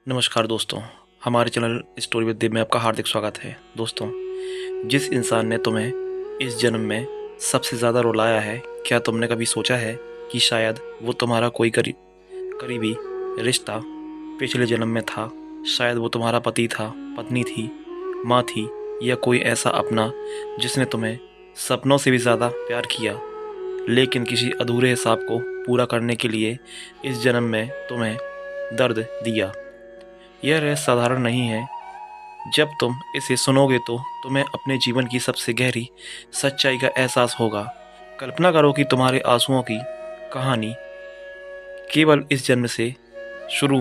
नमस्कार दोस्तों, हमारे चैनल स्टोरी विद देव में आपका हार्दिक स्वागत है। दोस्तों, जिस इंसान ने तुम्हें इस जन्म में सबसे ज़्यादा रुलाया है, क्या तुमने कभी सोचा है कि शायद वो तुम्हारा कोई करीबी रिश्ता पिछले जन्म में था? शायद वो तुम्हारा पति था, पत्नी थी, माँ थी, या कोई ऐसा अपना जिसने तुम्हें सपनों से भी ज़्यादा प्यार किया, लेकिन किसी अधूरे हिसाब को पूरा करने के लिए इस जन्म में तुम्हें दर्द दिया। यह रहस्य साधारण नहीं है। जब तुम इसे सुनोगे तो तुम्हें अपने जीवन की सबसे गहरी सच्चाई का एहसास होगा। कल्पना करो कि तुम्हारे आंसुओं की कहानी केवल इस जन्म से शुरू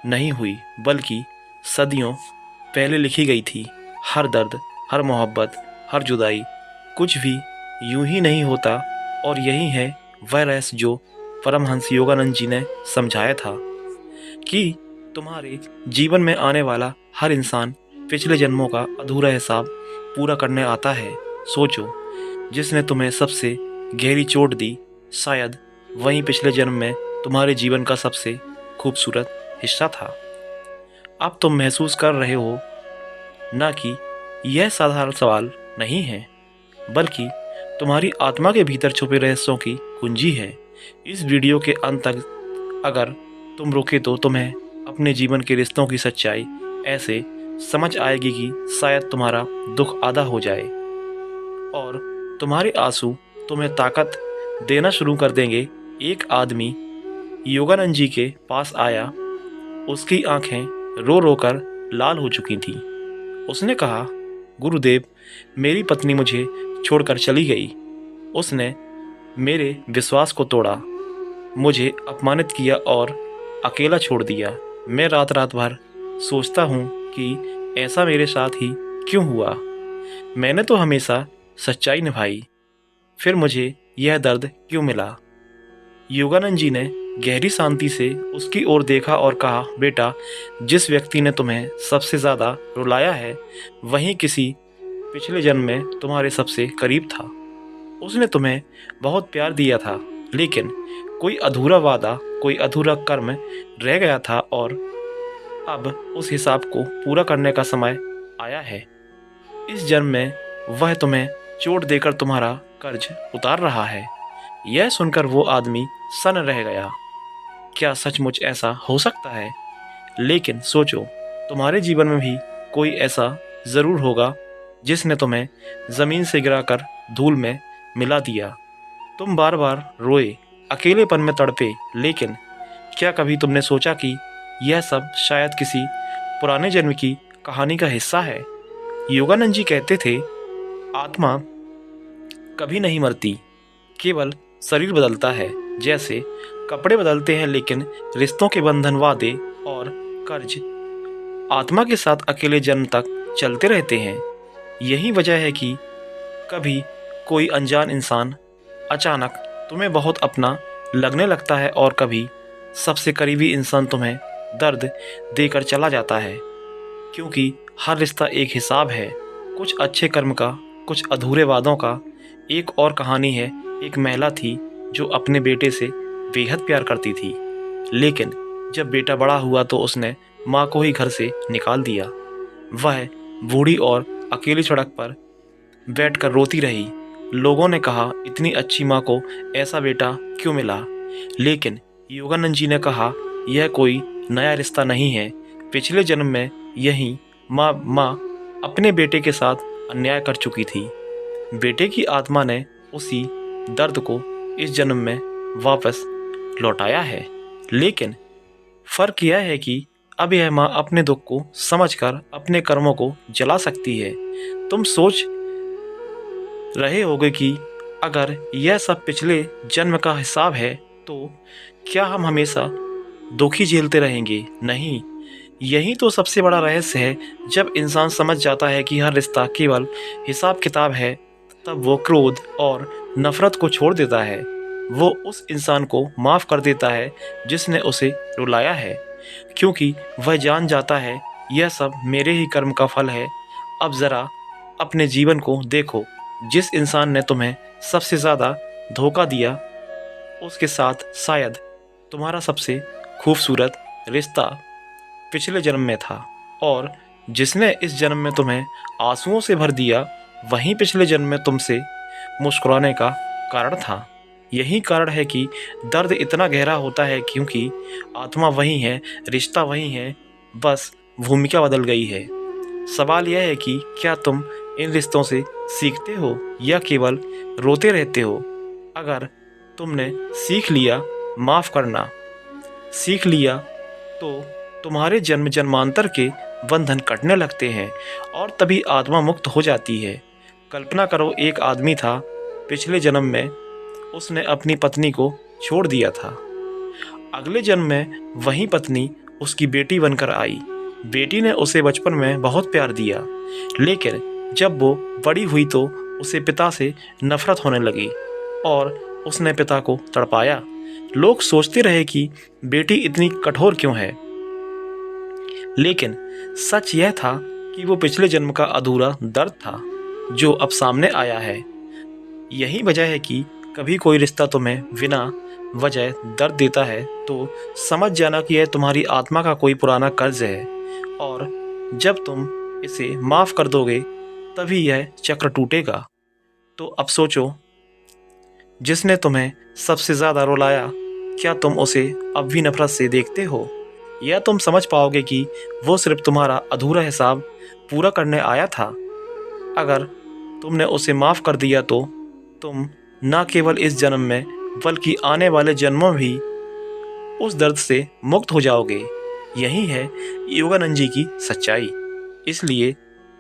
नहीं हुई, बल्कि सदियों पहले लिखी गई थी। हर दर्द, हर मोहब्बत, हर जुदाई, कुछ भी यूं ही नहीं होता। और यही है वह रहस्य जो परमहंस योगानंद जी ने समझाया था कि तुम्हारे जीवन में आने वाला हर इंसान पिछले जन्मों का अधूरा हिसाब पूरा करने आता है। सोचो, जिसने तुम्हें सबसे गहरी चोट दी, शायद वहीं पिछले जन्म में तुम्हारे जीवन का सबसे खूबसूरत हिस्सा था। अब तुम महसूस कर रहे हो ना कि यह साधारण सवाल नहीं है, बल्कि तुम्हारी आत्मा के भीतर छुपे रहस्यों की कुंजी है। इस वीडियो के अंत तक अगर तुम रुके तो तुम्हें अपने जीवन के रिश्तों की सच्चाई ऐसे समझ आएगी कि शायद तुम्हारा दुख आधा हो जाए और तुम्हारे आंसू तुम्हें ताकत देना शुरू कर देंगे। एक आदमी योगानंद जी के पास आया। उसकी आंखें रो रो कर लाल हो चुकी थीं। उसने कहा, गुरुदेव, मेरी पत्नी मुझे छोड़कर चली गई। उसने मेरे विश्वास को तोड़ा, मुझे अपमानित किया और अकेला छोड़ दिया। मैं रात रात भर सोचता हूँ कि ऐसा मेरे साथ ही क्यों हुआ। मैंने तो हमेशा सच्चाई निभाई, फिर मुझे यह दर्द क्यों मिला। योगानंद जी ने गहरी शांति से उसकी ओर देखा और कहा, बेटा, जिस व्यक्ति ने तुम्हें सबसे ज़्यादा रुलाया है, वहीं किसी पिछले जन्म में तुम्हारे सबसे करीब था। उसने तुम्हें बहुत प्यार दिया था, लेकिन कोई अधूरा वादा, कोई अधूरा कर्म रह गया था और अब उस हिसाब को पूरा करने का समय आया है। इस जन्म में वह तुम्हें चोट देकर तुम्हारा कर्ज उतार रहा है। यह सुनकर वो आदमी सन्न रह गया। क्या सचमुच ऐसा हो सकता है? लेकिन सोचो, तुम्हारे जीवन में भी कोई ऐसा ज़रूर होगा जिसने तुम्हें ज़मीन से गिराकर धूल में मिला दिया। तुम बार बार रोए, अकेलेपन में तड़पे, लेकिन क्या कभी तुमने सोचा कि यह सब शायद किसी पुराने जन्म की कहानी का हिस्सा है? योगानंद जी कहते थे, आत्मा कभी नहीं मरती, केवल शरीर बदलता है। जैसे कपड़े बदलते हैं, लेकिन रिश्तों के बंधन, वादे और कर्ज आत्मा के साथ अकेले जन्म तक चलते रहते हैं। यही वजह है कि कभी कोई अनजान इंसान अचानक तुम्हें बहुत अपना लगने लगता है और कभी सबसे करीबी इंसान तुम्हें दर्द देकर चला जाता है। क्योंकि हर रिश्ता एक हिसाब है, कुछ अच्छे कर्म का, कुछ अधूरे वादों का। एक और कहानी है। एक महिला थी जो अपने बेटे से बेहद प्यार करती थी, लेकिन जब बेटा बड़ा हुआ तो उसने माँ को ही घर से निकाल दिया। वह बूढ़ी और अकेली सड़क पर बैठकर रोती रही। लोगों ने कहा, इतनी अच्छी माँ को ऐसा बेटा क्यों मिला? लेकिन योगानंद जी ने कहा, यह कोई नया रिश्ता नहीं है। पिछले जन्म में यही माँ अपने बेटे के साथ अन्याय कर चुकी थी। बेटे की आत्मा ने उसी दर्द को इस जन्म में वापस लौटाया है। लेकिन फर्क यह है कि अब यह माँ अपने दुख को समझकर अपने कर्मों को जला सकती है। तुम सोच रहे होगे कि अगर यह सब पिछले जन्म का हिसाब है तो क्या हम हमेशा दुखी झेलते रहेंगे? नहीं, यही तो सबसे बड़ा रहस्य है। जब इंसान समझ जाता है कि हर रिश्ता केवल हिसाब किताब है, तब वो क्रोध और नफरत को छोड़ देता है। वो उस इंसान को माफ़ कर देता है जिसने उसे रुलाया है, क्योंकि वह जान जाता है यह सब मेरे ही कर्म का फल है। अब ज़रा अपने जीवन को देखो। जिस इंसान ने तुम्हें सबसे ज़्यादा धोखा दिया, उसके साथ शायद तुम्हारा सबसे खूबसूरत रिश्ता पिछले जन्म में था, और जिसने इस जन्म में तुम्हें आंसुओं से भर दिया वहीं पिछले जन्म में तुमसे मुस्कुराने का कारण था। यही कारण है कि दर्द इतना गहरा होता है, क्योंकि आत्मा वही है, रिश्ता वही है, बस भूमिका बदल गई है। सवाल यह है कि क्या तुम इन रिश्तों से सीखते हो या केवल रोते रहते हो? अगर तुमने सीख लिया माफ़ करना सीख लिया तो तुम्हारे जन्म जन्मांतर के बंधन कटने लगते हैं और तभी आत्मा मुक्त हो जाती है। कल्पना करो, एक आदमी था, पिछले जन्म में उसने अपनी पत्नी को छोड़ दिया था। अगले जन्म में वही पत्नी उसकी बेटी बनकर आई। बेटी ने उसे बचपन में बहुत प्यार दिया, लेकिन जब वो बड़ी हुई तो उसे पिता से नफरत होने लगी और उसने पिता को तड़पाया। लोग सोचते रहे कि बेटी इतनी कठोर क्यों है, लेकिन सच यह था कि वो पिछले जन्म का अधूरा दर्द था जो अब सामने आया है। यही वजह है कि कभी कोई रिश्ता तुम्हें बिना वजह दर्द देता है तो समझ जाना कि यह तुम्हारी आत्मा का कोई पुराना कर्ज है, और जब तुम इसे माफ़ कर दोगे तभी यह चक्र टूटेगा। तो अब सोचो, जिसने तुम्हें सबसे ज़्यादा रुलाया, क्या तुम उसे अब भी नफरत से देखते हो, या तुम समझ पाओगे कि वो सिर्फ तुम्हारा अधूरा हिसाब पूरा करने आया था? अगर तुमने उसे माफ़ कर दिया तो तुम न केवल इस जन्म में बल्कि आने वाले जन्मों में भी उस दर्द से मुक्त हो जाओगे। यही है योगानंद जी की सच्चाई। इसलिए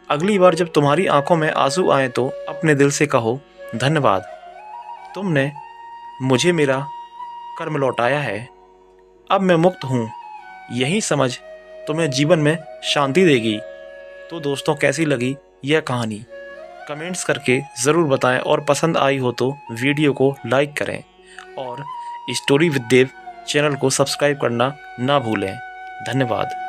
अगली बार जब तुम्हारी आंखों में आंसू आए तो अपने दिल से कहो, धन्यवाद, तुमने मुझे मेरा कर्म लौटाया है, अब मैं मुक्त हूँ। यही समझ तुम्हें जीवन में शांति देगी। तो दोस्तों, कैसी लगी यह कहानी? कमेंट्स करके ज़रूर बताएं, और पसंद आई हो तो वीडियो को लाइक करें और स्टोरी विद देव चैनल को सब्सक्राइब करना ना भूलें। धन्यवाद।